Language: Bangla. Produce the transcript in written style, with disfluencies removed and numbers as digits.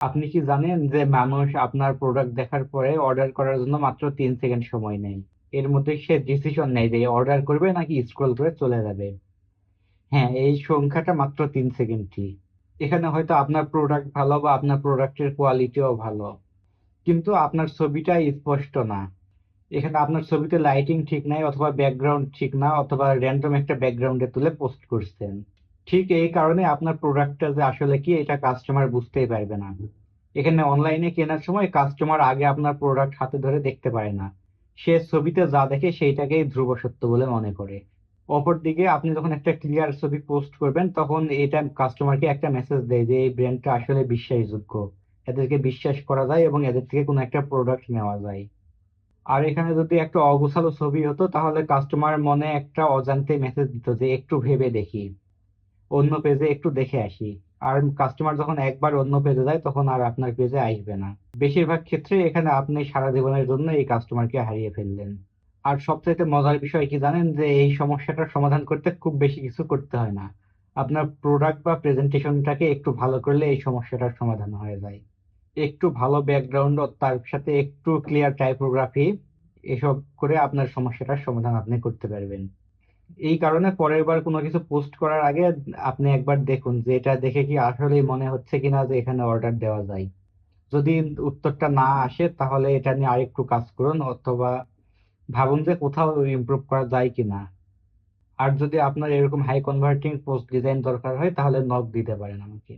আপনি কি জানেন যে মানুষ আপনার প্রোডাক্ট দেখার পরে অর্ডার করার জন্য মাত্র 3 সেকেন্ড সময় নেয়? এর মধ্যে সে ডিসিশন নেয় যে অর্ডার করবে নাকি স্ক্রল করে চলে যাবে। হ্যাঁ, এই সংখ্যাটা মাত্র 3 সেকেন্ডই। এখানে হয়তো আপনার প্রোডাক্ট ভালো বা আপনার প্রোডাক্টের কোয়ালিটিও ভালো, কিন্তু আপনার ছবিটা স্পষ্ট না। এখানে আপনার ছবিতে লাইটিং ঠিক নাই, অথবা ব্যাকগ্রাউন্ড ঠিক না, অথবা র্যান্ডম একটা ব্যাকগ্রাউন্ডে তুলে পোস্ট করছেন। ঠিক এই কারণে আপনার প্রোডাক্টটা যে আসলে কি এটা কাস্টমার বুঝতেই পারবে না। এখানে অনলাইনে কেনার সময় কাস্টমার আগে আপনার প্রোডাক্ট হাতে ধরে দেখতে পারে না, সে ছবিতে যা দেখে সেইটাকেই ধ্রুব সত্য বলে মনে করে। অপরদিকে আপনি যখন একটা ক্লিয়ার ছবি পোস্ট করবেন তখন এটা কাস্টমারকে একটা মেসেজ দেয় যে এই ব্র্যান্ডটা আসলে বিশ্বাসযোগ্য, এদেরকে বিশ্বাস করা যায় এবং এদের থেকে কোনো একটা প্রোডাক্ট নেওয়া যায়। আর এখানে যদি একটা অগোছালো ছবি হতো তাহলে কাস্টমার মনে একটা অজান্তে মেসেজ দিত যে একটু ভেবে দেখি, অন্য পেজে একটু দেখে আসি। আর কাস্টমার যখন একবার অন্য পেজে যায় তখন আর আপনার পেজে আসবে না। বেশিরভাগ ক্ষেত্রে এখানে আপনি সারা জীবনের জন্য এই কাস্টমারকে হারিয়ে ফেললেন। আর সবচাইতে মজার বিষয় কি জানেন, যে এই সমস্যাটার সমাধান করতে খুব বেশি কিছু করতে হয় না। আপনার প্রোডাক্ট বা প্রেজেন্টেশনটাকে একটু ভালো করলে এই সমস্যাটার সমাধান হয়ে যায়। একটু ভালো ব্যাকগ্রাউন্ড ও তার সাথে একটু ক্লিয়ার টাইপোগ্রাফি, এসব করে আপনার সমস্যাটার সমাধান আপনি করতে পারবেন। এই কারণে পরের বার কোনো কিছু পোস্ট করার আগে আপনি একবার দেখুন যে এটা দেখে কি আসলেই মনে হচ্ছে কিনা যে এখানে অর্ডার দেওয়া যায়। যদি উত্তরটা না আসে তাহলে এটা নিয়ে আরেকটু কাজ করুন, অথবা ভাবুন যে কোথাও ইমপ্রুভ করা যায় কিনা। আর যদি আপনার এরকম হাই কনভার্টিং পোস্ট ডিজাইন দরকার হয় তাহলে নক দিতে পারেন আমাকে।